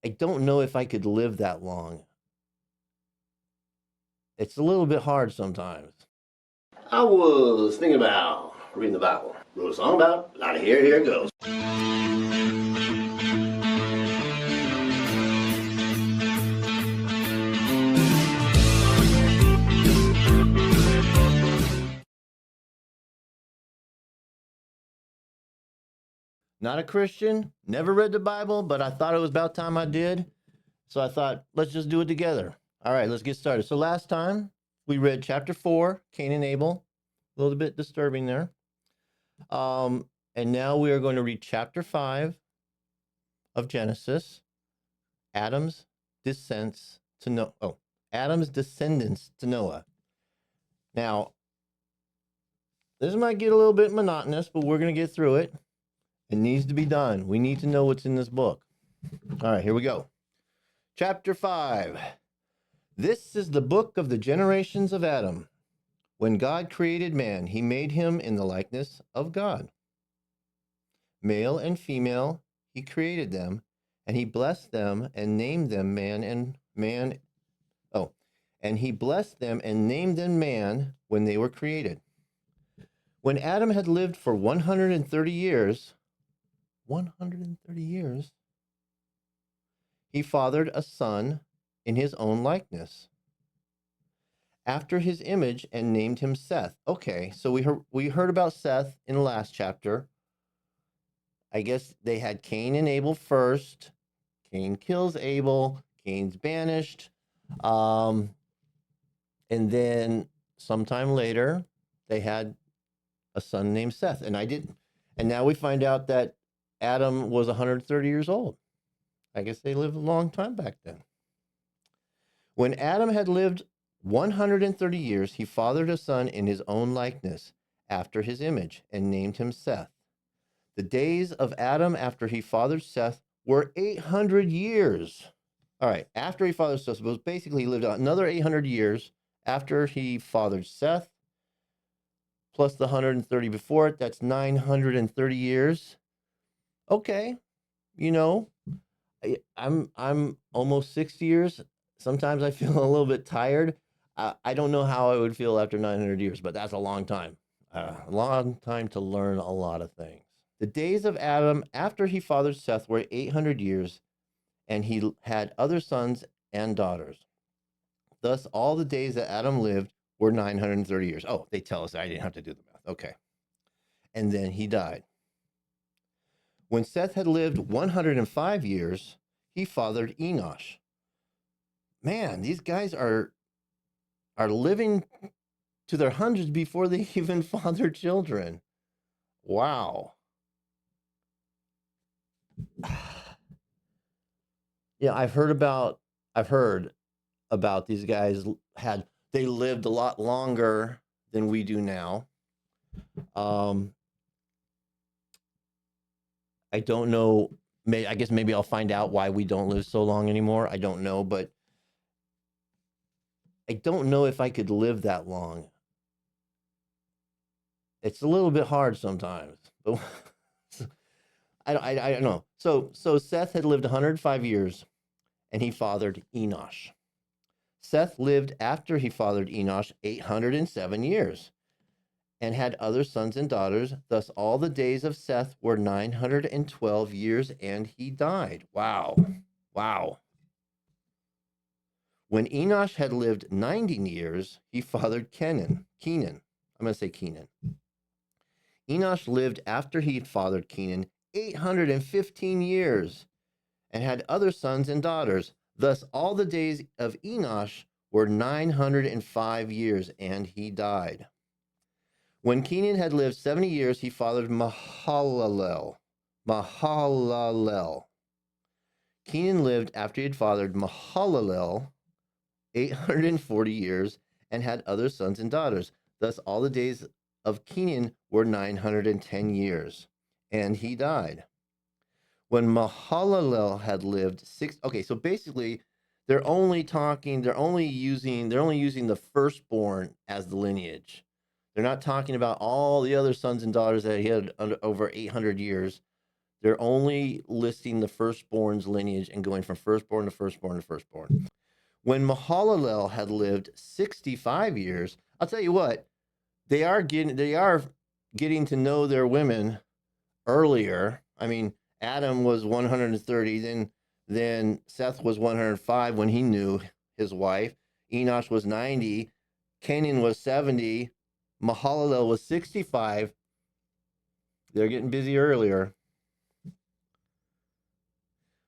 I don't know if I could live that long. It's a little bit hard sometimes. I was thinking about reading the Bible. Wrote a song about it. Out of here, here it goes. Not a Christian, never read the Bible, but I thought it was about time I did. So I thought, let's just do it together. All right, let's get started. So last time we read chapter 4, Cain and Abel. A little bit disturbing there. And now we are going to read chapter 5 of Genesis, Adam's descendants to Noah. Adam's descendants to Noah. Now, this might get a little bit monotonous, but we're going to get through it. It needs to be done. We need to know what's in this book. All right, here we go. Chapter 5. This is the book of the generations of Adam. When God created man, he made him in the likeness of God. Male and female, he created them, and he blessed them and named them and he blessed them and named them man when they were created. When Adam had lived for 130 years, he fathered a son in his own likeness, after his image, and named him Seth. Okay, so we heard about Seth in the last chapter. I guess they had Cain and Abel first. Cain kills Abel. Cain's banished. And then sometime later, they had a son named Seth. And now we find out that Adam was 130 years old. I guess they lived a long time back then. When Adam had lived 130 years, he fathered a son in his own likeness, after his image, and named him Seth. The days of Adam after he fathered Seth were 800 years. All right, after he fathered Seth, so basically he lived another 800 years after he fathered Seth, plus the 130 before it. That's 930 years. Okay, I'm almost 60 years. Sometimes I feel a little bit tired. I don't know how I would feel after 900 years, but that's a long time. A long time to learn a lot of things. The days of Adam after he fathered Seth were 800 years, and he had other sons and daughters. Thus, all the days that Adam lived were 930 years. Oh, they tell us I didn't have to do the math. Okay. And then he died. When Seth had lived 105 years, he fathered Enoch. Man, these guys are living to their hundreds before they even father children. Wow. Yeah, I've heard about these guys they lived a lot longer than we do now. I don't know. I guess maybe I'll find out why we don't live so long anymore. I don't know, but I don't know if I could live that long. It's a little bit hard sometimes, but I don't know. So Seth had lived 105 years, and he fathered Enoch. Seth lived after he fathered Enoch 807 years, and had other sons and daughters. Thus, all the days of Seth were 912 years, and he died. Wow. When Enoch had lived 90 years, he fathered Kenan. I'm going to say Kenan. Enoch lived after he had fathered Kenan 815 years, and had other sons and daughters. Thus, all the days of Enoch were 905 years, and he died. When Kenan had lived 70 years, he fathered Mahalalel. Kenan lived after he had fathered Mahalalel 840 years, and had other sons and daughters. Thus, all the days of Kenan were 910 years, and he died. When Mahalalel had lived so basically they're only using the firstborn as the lineage. They're not talking about all the other sons and daughters that he had over 800 years. They're only listing the firstborn's lineage and going from firstborn to firstborn to firstborn. When Mahalalel had lived 65 years, I'll tell you what, they are getting to know their women earlier. I mean, Adam was 130, then Seth was 105 when he knew his wife. Enoch was 90, Canaan was 70, Mahalalel was 65. They're getting busy earlier.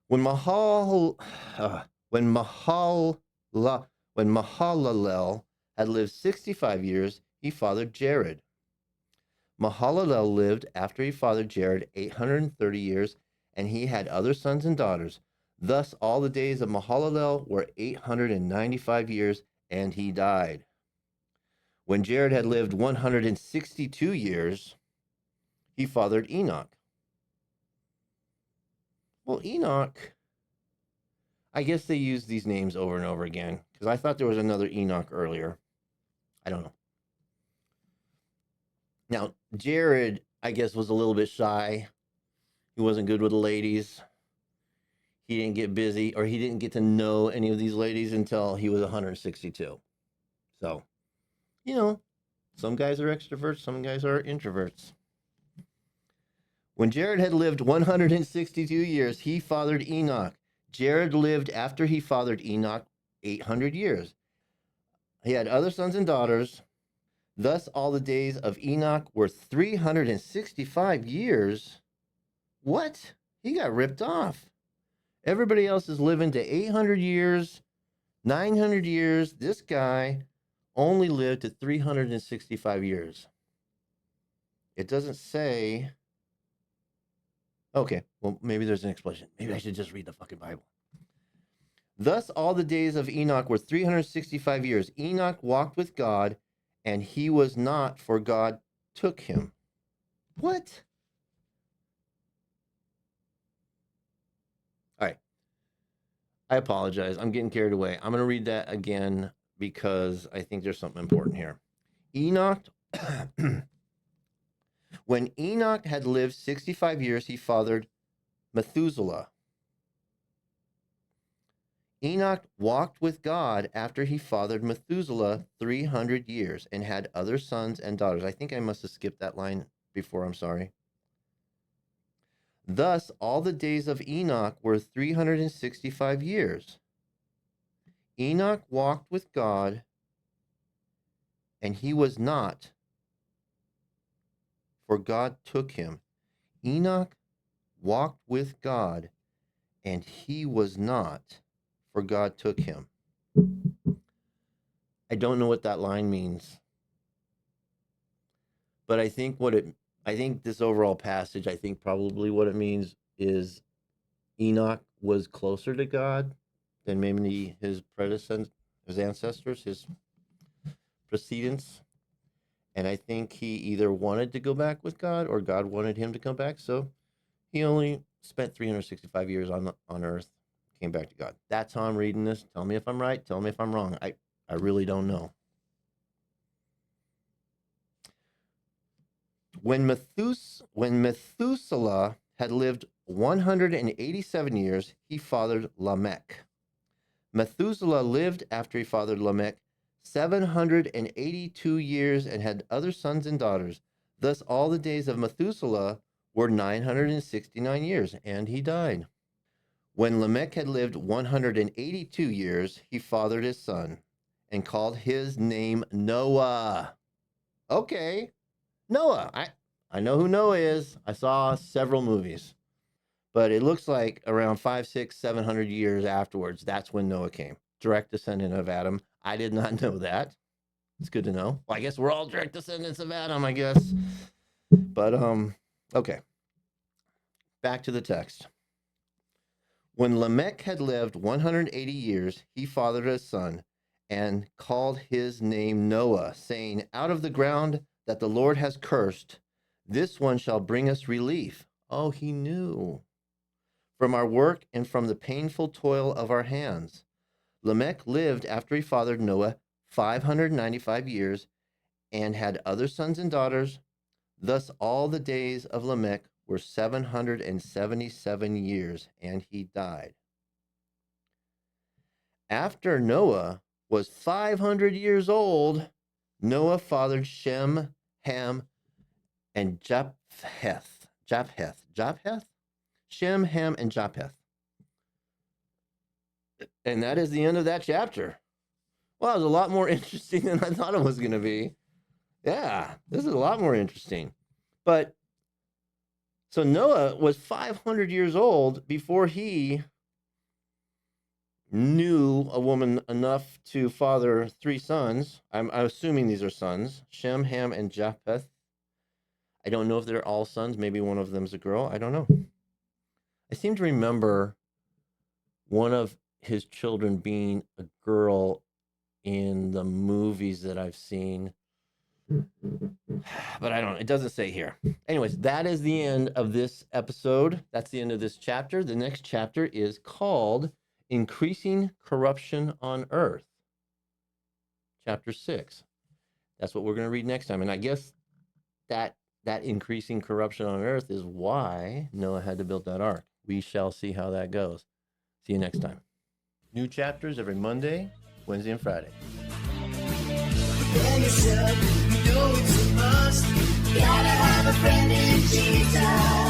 When Mahalalel had lived 65 years, he fathered Jared. Mahalalel lived after he fathered Jared 830 years, and he had other sons and daughters. Thus, all the days of Mahalalel were 895 years, and he died. When Jared had lived 162 years, he fathered Enoch. Well, Enoch, I guess they use these names over and over again, because I thought there was another Enoch earlier. I don't know. Now, Jared, I guess, was a little bit shy. He wasn't good with the ladies. He didn't get busy, or he didn't get to know any of these ladies until he was 162. So, some guys are extroverts, some guys are introverts. When Jared had lived 162 years, he fathered Enoch. Jared lived after he fathered Enoch 800 years. He had other sons and daughters. Thus, all the days of Enoch were 365 years. What? He got ripped off. Everybody else is living to 800 years, 900 years. This guy only lived to 365 years. It doesn't say. Okay, well, maybe there's an explanation. Maybe I should just read the fucking Bible. Thus, all the days of Enoch were 365 years. Enoch walked with God, and he was not, for God took him. What? All right. I apologize. I'm getting carried away. I'm going to read that again because I think there's something important here. Enoch, when Enoch had lived 65 years, he fathered Methuselah. Enoch walked with God after he fathered Methuselah 300 years and had other sons and daughters. I think I must have skipped that line before. I'm sorry. Thus, all the days of Enoch were 365 years. Enoch walked with God, and he was not, for God took him. Enoch walked with God, and he was not, for God took him. I don't know what that line means, but I think this overall passage, I think probably what it means is Enoch was closer to God than maybe his predecessors, his ancestors, his precedents. And I think he either wanted to go back with God or God wanted him to come back. So he only spent 365 years on earth, came back to God. That's how I'm reading this. Tell me if I'm right. Tell me if I'm wrong. I really don't know. When Methuselah had lived 187 years, he fathered Lamech. Methuselah lived after he fathered Lamech 782 years and had other sons and daughters. Thus, all the days of Methuselah were 969 years, and he died. When Lamech had lived 182 years, he fathered his son and called his name Noah. Okay, Noah. I know who Noah is. I saw several movies. But it looks like around 500, 600, 700 years afterwards, that's when Noah came. Direct descendant of Adam. I did not know that. It's good to know. Well, I guess we're all direct descendants of Adam, I guess. But, okay. Back to the text. When Lamech had lived 180 years, he fathered a son and called his name Noah, saying, out of the ground that the Lord has cursed, this one shall bring us relief. Oh, he knew. From our work and from the painful toil of our hands. Lamech lived after he fathered Noah 595 years and had other sons and daughters. Thus all the days of Lamech were 777 years, and he died. After Noah was 500 years old, Noah fathered Shem, Ham, and Japheth. Shem, Ham, and Japheth. And that is the end of that chapter. Well, it was a lot more interesting than I thought it was going to be. Yeah, this is a lot more interesting. But so Noah was 500 years old before he knew a woman enough to father 3 sons. I'm assuming these are sons: Shem, Ham, and Japheth. I don't know if they're all sons. Maybe one of them's a girl. I don't know. I seem to remember one of his children being a girl in the movies that I've seen. But I don't know. It doesn't say here. Anyways, that is the end of this episode. That's the end of this chapter. The next chapter is called Increasing Corruption on Earth. Chapter 6. That's what we're going to read next time. And I guess that increasing corruption on earth is why Noah had to build that ark. We shall see how that goes. See you next time. New chapters every Monday, Wednesday, and Friday. It's a must. Gotta have a friend in Jesus.